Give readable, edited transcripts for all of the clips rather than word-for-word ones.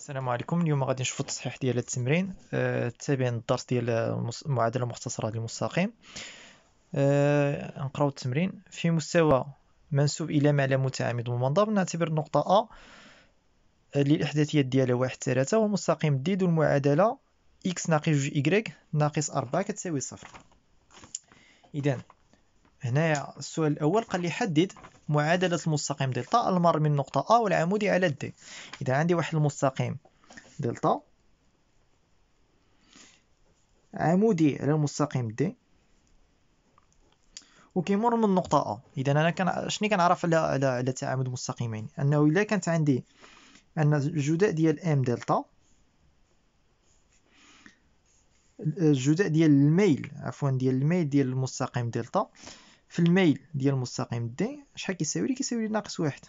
السلام عليكم. اليوم غادي نشوفوا التصحيح ديال هاد التمرين تابعا الدرس ديال المعادله المختصره للمستقيم. نقراو التمرين. في مستوى منسوب الى معلم متعامد ممنظر نعتبر النقطه A للاحداثيات ديالها 1 3 والمستقيم D ذو المعادله x ناقص 2 y ناقص 4 كتساوي 0. اذا هنايا السؤال الاول قال لي حدد معادله المستقيم دلتا المر من نقطه A والعمودي على D. اذا عندي واحد المستقيم دلتا عمودي على المستقيم دي وكيمر من نقطة A. إذا أنا شني كنعرف على تعامد مستقيمين؟ أنه إلا كانت عندي أن الجداء ديال M دلتا، الجداء ديال الميل ديال الميل ديال المستقيم دلتا في الميل ديال المستقيم دي شحال كيساوي لي؟ كيساوي لي ناقص 1.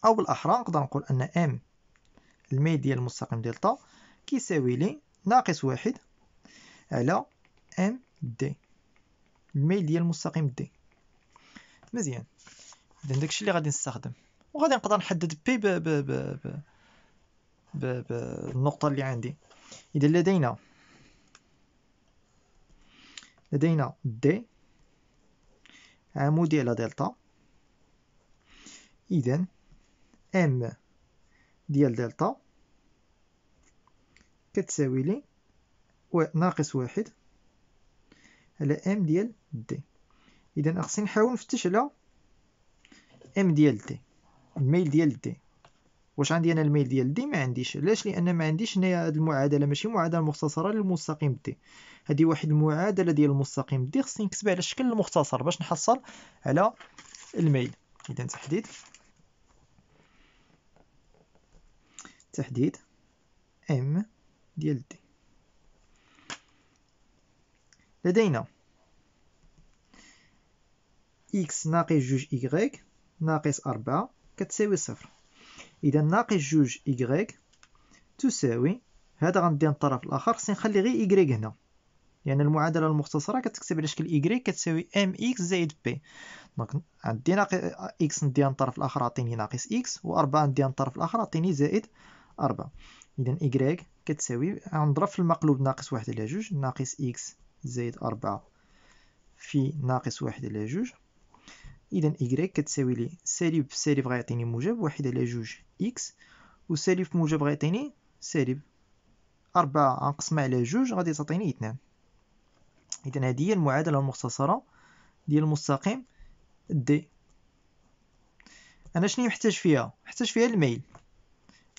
أو بالأحرى نقدر نقول أن M الميل ديال المستقيم دلتا كيساوي لي ناقص 1 على M دي الميل ديال المستقيم دي. مزيان. اذا داكشي اللي غادي نستخدم وغادي نقدر نحدد بي بالنقطه اللي عندي. اذا لدينا دي عمودي على دلتا، اذا ام ديال دلتا كتساوي لي ناقص 1 على ام ديال دي. اذا خصني نحاول نفتش على ام ديال دي، الميل ديال دي. واش عندي انا الميل ديال دي؟ ما عنديش. علاش؟ لان ما عنديش هنايا هاد المعادله ماشي معادله مختصره للمستقيم دي، هذه واحد المعادله ديال المستقيم دي خصني نكتبها على الشكل المختصر باش نحصل على الميل. اذا تحديد ام ديال دي. لدينا x ناقص 2 y ناقص 4 كتساوي 0. إذا ناقص 2 y تساوي، هذا غندي الطرف الآخر، خصني نخلي غير y هنا، لأن يعني المعادلة المختصرة كتكتب على شكل y كتساوي mx زائد b. دونك عندي ناقص x نديها الطرف الآخر عطيني ناقص x، و4 نديها الطرف الآخر عطيني زائد 4. إذا y كتساوي، غنضرب في المقلوب ناقص 1 على 2 ناقص x زائد 4 في ناقص 1 على 2. إذا y كتساوي لي سالب بسالب غيعطيني موجب 1 على 2 x، وسالب في موجب غيعطيني سالب 4 غنقسمها على 2 غادي تعطيني 2. إذا هذه هي المعادلة المختصرة ديال المستقيم دي. أنا شنو محتاج فيها؟ محتاج فيها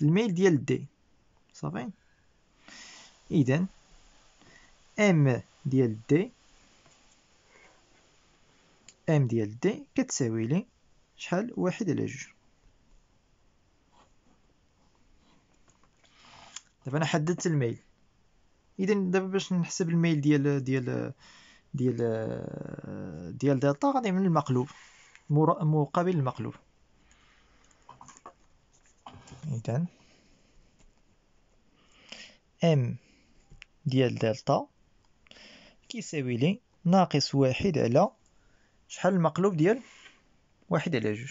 الميل ديال دي. صافي. إذا ام ديال دي كتساوي لي شحال؟ 1 على 2. دابا انا حددت الميل. اذا دابا باش نحسب الميل ديال دلتا غادي من المقلوب مقابل المقلوب. اذا ام ديال دلتا كيساوي لي ناقص 1 على شحال المقلوب ديال 1 على 2.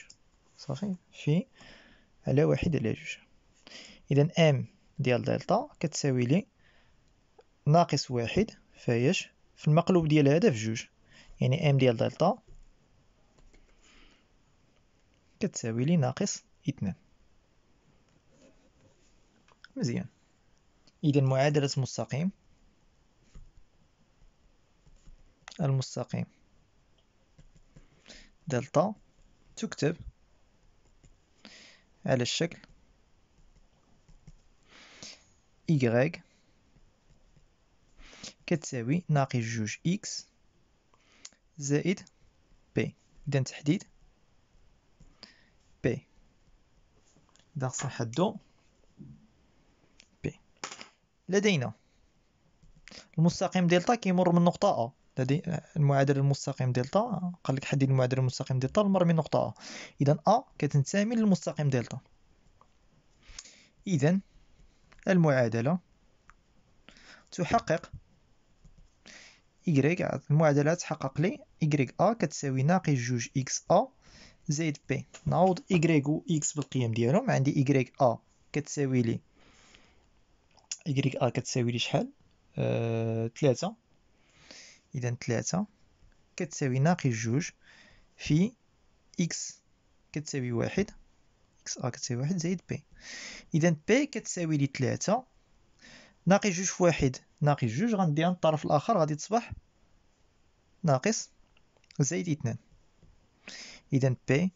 صافي، في على 1 على 2. اذا ام ديال دلتا كتساوي لي ناقص 1 فاياش في المقلوب ديال هذا في 2، يعني ام ديال دلتا كتساوي لي ناقص 2. مزيان. اذا معادلة المستقيم دلتا تكتب على الشكل y كتساوي ناقص 2x زائد b. إذا تحديد b. إذا خصنا نحدو b. لدينا المستقيم دلتا كيمر من نقطة A. المعادلة المستقيم دلتا قال لك حدد المعادلة المستقيم دلتا المر من نقطة A. إذا A كتنتمي للمستقيم دلتا. إذا المعادلة تحقق المعادلة تحقق لي y كتساوي ناقص 2 xa زائد b. نعوض y و x بالقيم ديالهم. عندي y كتساوي لي إكغيك كتساوي لي شحال؟ 3. إذا 3 كتساوي ناقص 2 في إكس كتساوي 1. إكس كتساوي 1 زائد بي. إذا بي كتساوي لي 3 ناقص 2 في 1 ناقص 2، غنديها للطرف الآخر غادي تصبح ناقص زائد 2. إذا بي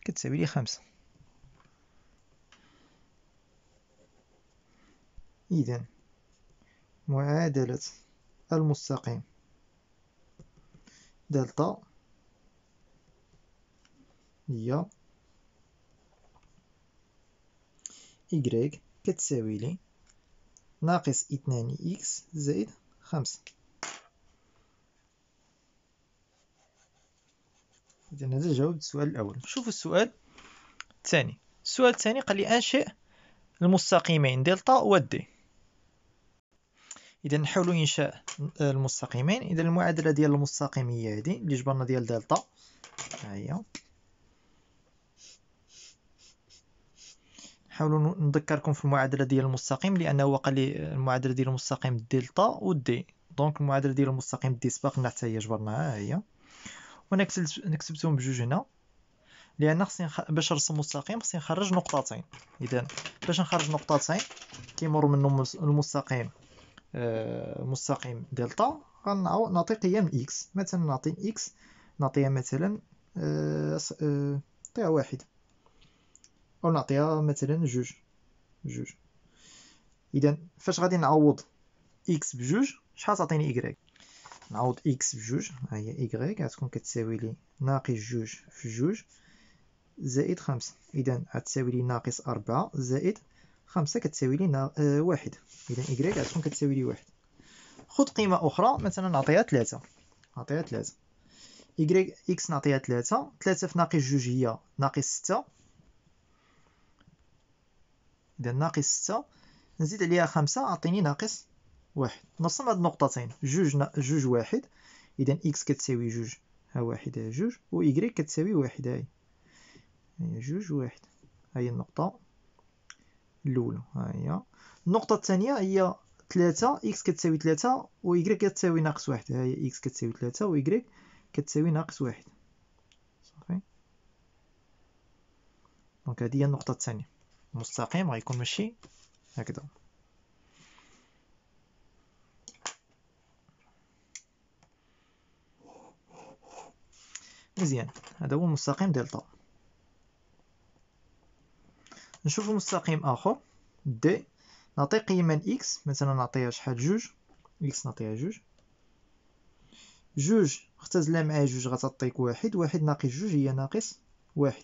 كتساوي لي 5. إذا معادلة المستقيم دلتا هي إكغيك كتساوي لي ناقص 2 إكس زائد 5. إذا هذا جواب السؤال الأول. شوفوا السؤال الثاني. السؤال الثاني قال لي أنشئ المستقيمين دلتا و دي. إذا نحاولوا إنشاء المستقيمين. إذا المعادلة ديال المستقيم هي هذه اللي جبرنا ديال دلتا، ها هي. نحاولوا نذكركم في المعادلة ديال المستقيم، لأنه قال لي المعادلة ديال المستقيم دلتا و دي. دونك المعادلة ديال المستقيم دي سباقنا حتى هي جبرناها، ها هي. وأنا كتبتهم بجوج هنا، لأن خصني باش نرسم مستقيم خصني نخرج نقطتين. إذا باش نخرج نقطتين كيمر منهم المستقيم مستقيم دلتا، غنعطي قيم إكس. مثلا نعطي إكس نعطيها مثلا نعطيها 1 أو نعطيها مثلا 2. إذا فاش غادي نعوض إكس بجوج شحال تعطيني إكغيك؟ نعوض إكس بجوج، ها هي إكغيك غتكون كتساوي لي ناقص 2 في 2 زائد 5. إذا غتساوي لي ناقص 4 زائد 5 كتساوي لي 1. إذا إكغيك غتكون كتساوي لي 1. خذ قيمة أخرى، مثلا نعطيها 3. نعطيها 3 إكغيك إكس نعطيها 3. 3 في ناقص 2 هي ناقص 6. إذا ناقص 6 نزيد عليها 5 عطيني ناقص 1. نرسم هاد النقطتين جوج 1. إذا إكس كتساوي 2 ها 1 ها 2 و إكغيك كتساوي 1 هاهي. هي 2 1. هاهي النقطة الأولى، ها هي. النقطة الثانية هي 3 إكس كتساوي 3 و إكغيك كتساوي ناقص 1. ها هي إكس كتساوي 3 و إكغيك كتساوي ناقص 1. صافي. دونك هادي هي النقطة الثانية. مستقيم غيكون ماشي هكذا. مزيان، هذا هو المستقيم دلتا. نشوفو مستقيم آخر دي. نعطي قيمة لإكس، مثلا نعطيها شحال 2. إكس نعطيها 2. 2 اختزلها مع 2 غتعطيك 1. 1 ناقص 2 هي ناقص 1.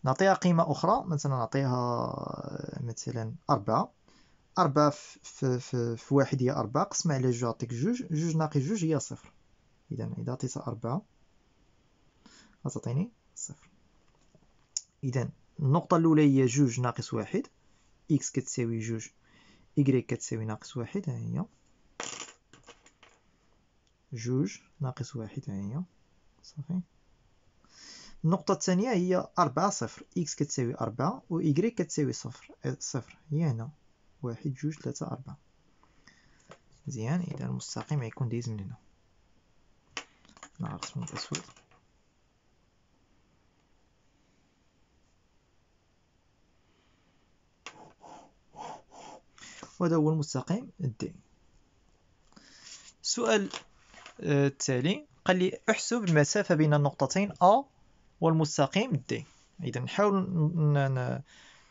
نعطيها قيمة أخرى، مثلا نعطيها مثلا 4. 4 في 1 هي 4 قسمة على 2 يعطيك 2. 2 ناقص 2 هي 0. إذا عطيتها 4 غتعطيني 0. إذا النقطة الأولى هي 2 ناقص 1. إكس كتساوي 2 إكغيك كتساوي ناقص 1، ها هي 2 ناقص 1، ها هي. صافي. النقطة الثانية هي 4 0. إكس كتساوي 4 و إكغيك كتساوي 0. هي هنا 1 2 3 4. مزيان. إذا المستقيم غيكون دايز من هنا. نرسمو بالأسود. وهذا هو المستقيم دي. السؤال التالي قال لي احسب المسافة بين النقطتين A والمستقيم دي. إذا نحاول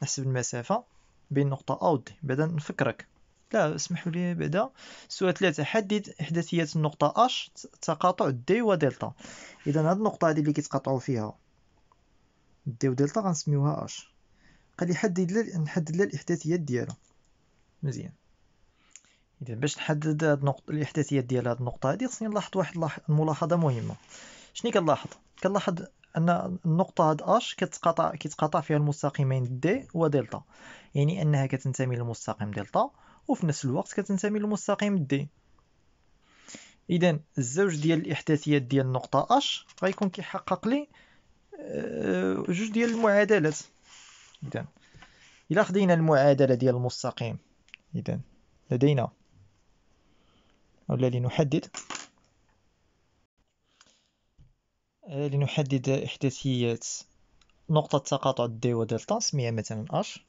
نحسب المسافة بين نقطة A و D. بعدا نفكرك، لا اسمحوا لي، بعدا السؤال 3 حدد إحداثيات النقطة H تقاطع D ودلتا. إذا هاد النقطة هادي اللي كيتقاطعوا فيها D ودلتا غنسميوها H. قال لي نحدد لها الإحداثيات ديالها. مزيان. إذا باش نحدد هاد النقطة الإحداثيات ديال هاد النقطة هادي خصني نلاحظ واحد الملاحظة مهمة. شنو كنلاحظ أن النقطة هاد أش كيتقاطع فيها المستقيمين دي ودلتا، يعني أنها كتنتمي للمستقيم دلتا وفي نفس الوقت كتنتمي للمستقيم دي. إذا الزوج ديال الإحداثيات ديال النقطة أش غيكون كيحقق لي جوج ديال المعادلات. إذن إلا خدينا المعادلة ديال المستقيم، إذن لدينا لنحدد إحداثيات نقطة تقاطع د ودلتا، نسميها مثلا اش.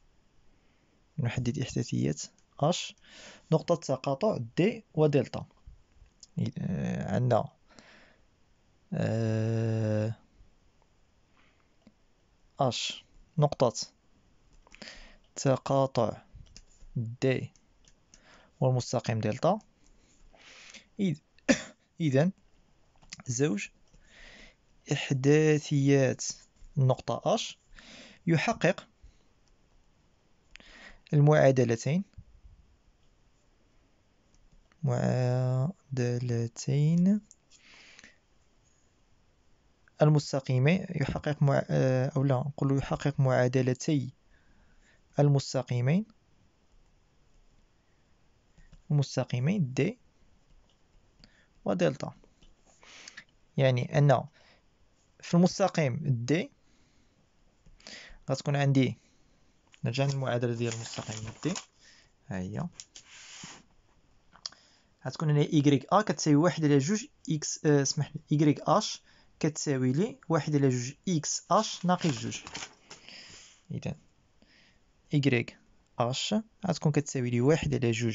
نحدد إحداثيات اش نقطة تقاطع د ودلتا. عندنا اش نقطة تقاطع د والمستقيم دلتا. إذن زوج إحداثيات النقطة اش يحقق المعادلتين المستقيمين، يحقق أو لا نقول يحقق معادلتي المستقيمين د ودلتا. يعني أن في المستقيم د غتكون عندي، نرجع للمعادلة ديال المستقيم د، ها هي غتكون هنا إيكغيك أ كتساوي 1 على 2 إكس، اسمح لي، إيكغيك أش كتساوي لي 1 على 2 إكس أش ناقص 2. إذن إيكغيك أش غتكون كتساوي لي 1 على 2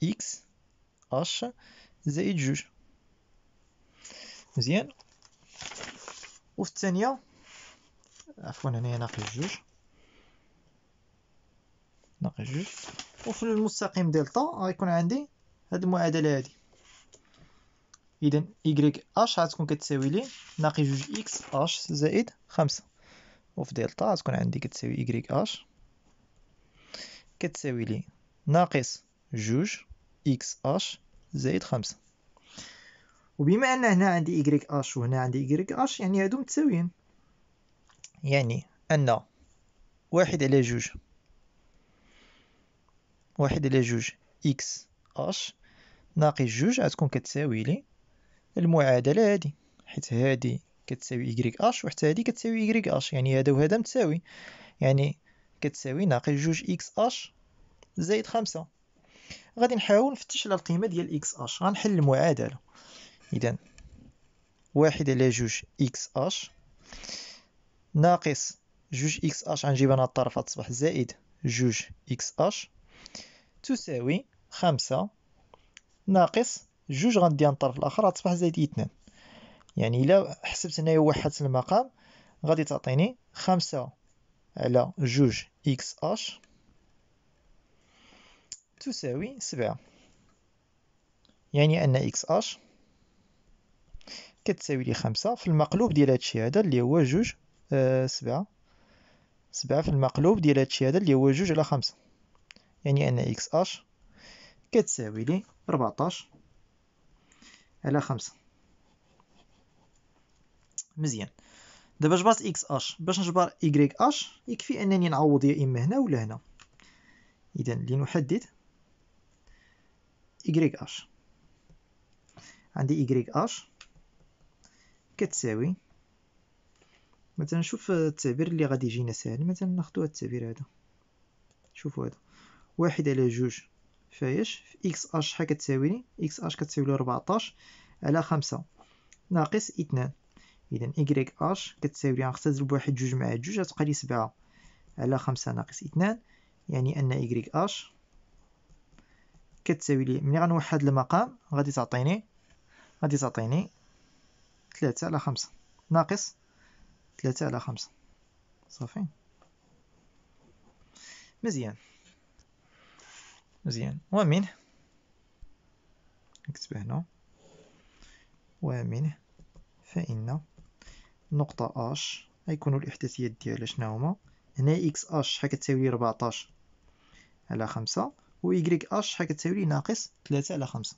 إكس أش زائد 2. مزيان. وفي الثانية، عفوا هنايا ناقص 2. وفي المستقيم دلتا غيكون عندي هاد المعادلة هادي. إذن إيكغيك أش غتكون كتساوي لي ناقص 2 إكس أش زائد 5. وفي دلتا غتكون عندي كتساوي إيكغيك أش كتساوي لي ناقص 2 إكس أش زائد 5. وبما أن هنا عندي إيكغيك أش وهنا عندي إيكغيك أش، يعني هادو متساويين. يعني أن 1 على 2 إكس أش ناقص 2 غتكون كتساوي لي المعادلة هادي، حيت هادي كتساوي إيكغيك أش وحتى هادي كتساوي إيكغيك أش، يعني هذا وهذا متساوي، يعني كتساوي ناقص 2 إكس أش زائد 5. غادي نحاول نفتش على القيمة ديال إكس أش، غنحل المعادلة. إذن 1 على 2 إكس أش ناقص 2 إكس أش غنجيب أنا الطرف غتصبح زائد 2 إكس أش تساوي 5 ناقص 2 غنديها الطرف الآخر غتصبح زائد 2. يعني إلا حسبت هنايا وحدت المقام غادي تعطيني 5 على 2 إكس أش تساوي 7. يعني أن إكس أش كتساوي لي 5 في المقلوب ديال هادشي هذا اللي هو 7 في المقلوب ديال هادشي هذا اللي هو 2 على 5. يعني أن إكس أش كتساوي لي 14 على 5. مزيان. دابا جبرت إكس أش، باش نجبر إيكغيك أش يكفي أنني نعوض يا إما هنا ولا هنا. إذن لنحدد إيكغيك أش، عندي إيكغيك أش كتساوي، مثلا نشوف التعبير اللي غادي يجينا ساهل، مثلا ناخدو هاد التعبير هذا، شوفوا هذا 1 على 2 فايش في إكس أش شحال كتساوي لي؟ إكس أش كتساوي لي 14 على 5 ناقص 2. إذن إيكغيك أش كتساوي لي، غنختزل بواحد 2 مع 2 غتبقى لي 7 على 5 ناقص 2. يعني أن إيكغيك أش كتساوي لي، ملي غنوحد المقام غادي تعطيني 3 على 5 ناقص 3 على 5. صافي. مزيان. ومنه نكتب هنا، ومنه فإن نقطة اش غيكونو الإحداثيات ديالها شناهما؟ هنا إكس اش شحال كتساوي لي 14 على 5 و إيكغيك اش شحال كتساوي لي ناقص 3 على 5.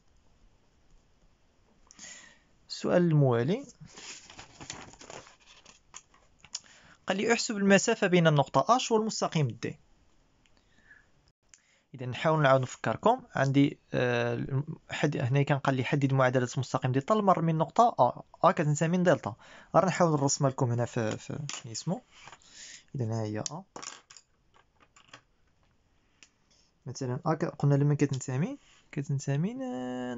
السؤال الموالي قال لي احسب المسافة بين النقطة اش والمستقيم د. اذا نحاول نعاود نفكركم. عندي هنا كان قال لي حدد معادله مستقيم دلتا المر من نقطه ا كتنتمي من دلتا. غادي نحاول نرسمها لكم هنا في اسمه. اذا ها هي ا مثلا قلنا لما كتنتمي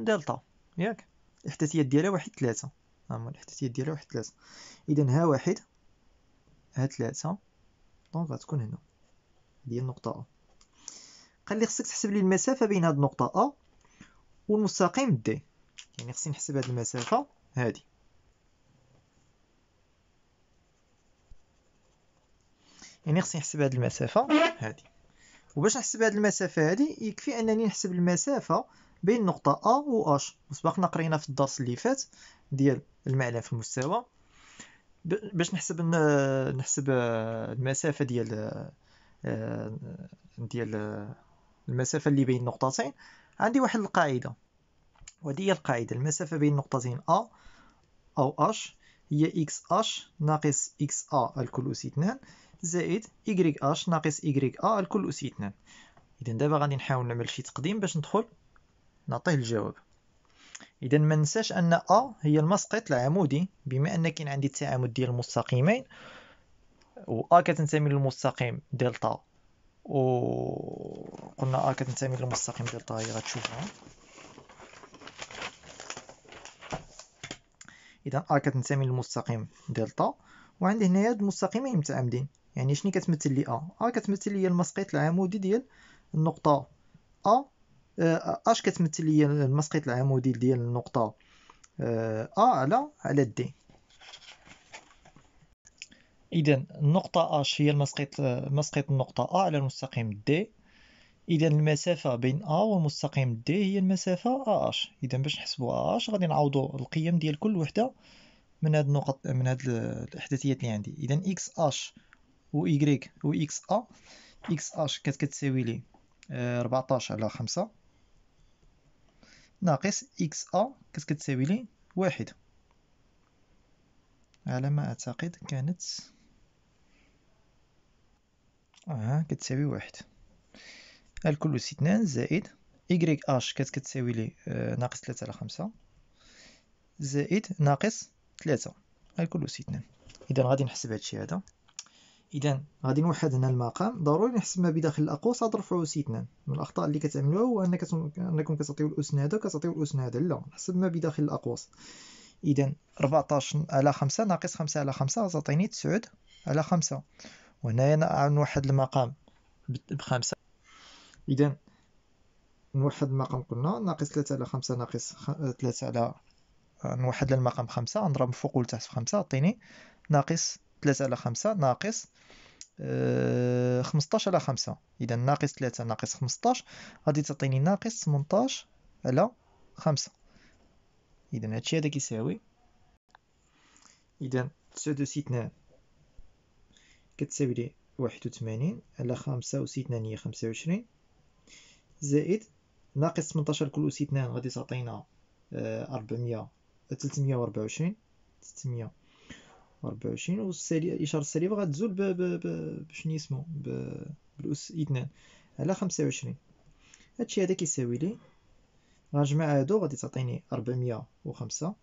دلتا ياك. الاحداثيات ديالها 1 3. هما الاحداثيات ديالها 1 3. اذا ها 1 ها 3 دونك غتكون هنا ديال النقطه ا. قال لي خصك تحسب لي المسافه بين هاد النقطه ا والمستقيم دي. يعني خصني نحسب هاد المسافه هادي. وباش نحسب هاد المسافه هادي يكفي انني نحسب المسافه بين النقطه ا و اش. وسبقنا قرينا في الدرس اللي فات ديال المعلم في المستوى باش نحسب المسافه ديال المسافه اللي بين النقطتين. عندي واحد القاعده، وهذه هي القاعده: المسافه بين النقطتين ا او اش هي اكس اش ناقص اكس ا الكل اس 2 زائد y اش ناقص y ا الكل اس 2. اذا دابا غادي نحاول نعمل شي تقديم باش ندخل نعطيه الجواب. اذا ما ننساش ان ا هي المسقط العمودي، بما ان كاين عندي التعامد ديال المستقيمين و ا كتنتمي للمستقيم دلتا، وقلنا ا كتنتمي للمستقيم دلتا هي غتشوفها. اذا ا كتنتمي للمستقيم دلتا، وعندي هنايا هاد المستقيمين متعامدين. يعني شنو كتمثل لي ا كتمثل لي المسقط العمودي ديال النقطه ا. اش كتمثل لي المسقط العمودي ديال النقطه على دي. اذا النقطه اش هي مسقط النقطه على المستقيم دي. اذا المسافه بين والمستقيم دي هي المسافه اش. اذا باش نحسبوا اش غادي نعوضوا القيم ديال كل وحده من هاد النقط، من هاد الاحداثيات اللي عندي. اذا اكس اش و y و اكس اكس اش كتساوي لي 14 على 5 ناقص اكس كتساوي لي 1 على ما اعتقد كانت كتساوي 1 الكل اس 2 زائد y اش كتساوي لي ناقص 3 على 5 زائد ناقص 3 الكل اس 2. اذا غادي نحسب هادشي هذا. اذا غادي نوحد هنا المقام. ضروري نحسب ما بداخل الاقواس اضرب اس 2. من الاخطاء اللي كتعملوها هو انكم كتعطيو الاسن هذا وكتعطيو الاسن هذا. لا، نحسب ما بداخل الاقواس. اذا 14 على 5 ناقص 5 على 5 غتعطيني 9 على 5. وهنايا نوحد المقام ب5. اذا نوحد المقام قلنا ناقص 3 على 5 ناقص 3 على نوحد المقام 5 نضرب فوق ولتحت في 5 عطيني ناقص 3 على 5 ناقص 15 على 5. اذا ناقص 3 ناقص 15 غادي تعطيني ناقص 18 على 5. اذا هادشي هذا كيساوي، اذا 9 أس 2 كتساوي لي 81 على 5 أس 2 هي 25 زائد ناقص 18 كل أس 2 غادي تعطينا 324 والإشارة السالبة غتزول بشنو اسمو بالأس 2 على 25. هادشي هذا كيساوي لي، غنجمع هادو غادي تعطيني 405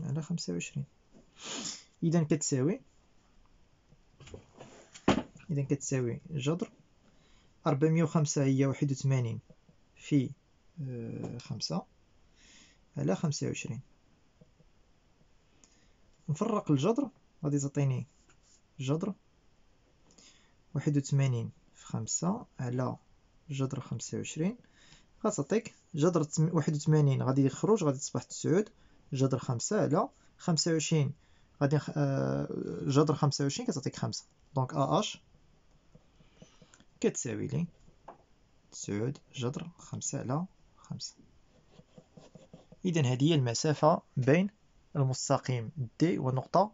على 25. إذا كتساوي جذر 405 هي 81 في 5 على 25. نفرق الجذر غادي تعطيني جذر 81 في 5 على جذر 25 غتعطيك جذر 81 غادي يخرج غادي تصبح 9 جذر 5 على 25 غادي جذر 25 كتعطيك 5. دونك اش كتساوي لي 9 جذر 5 على 5. إذا هذه هي المسافة بين المستقيم دي والنقطة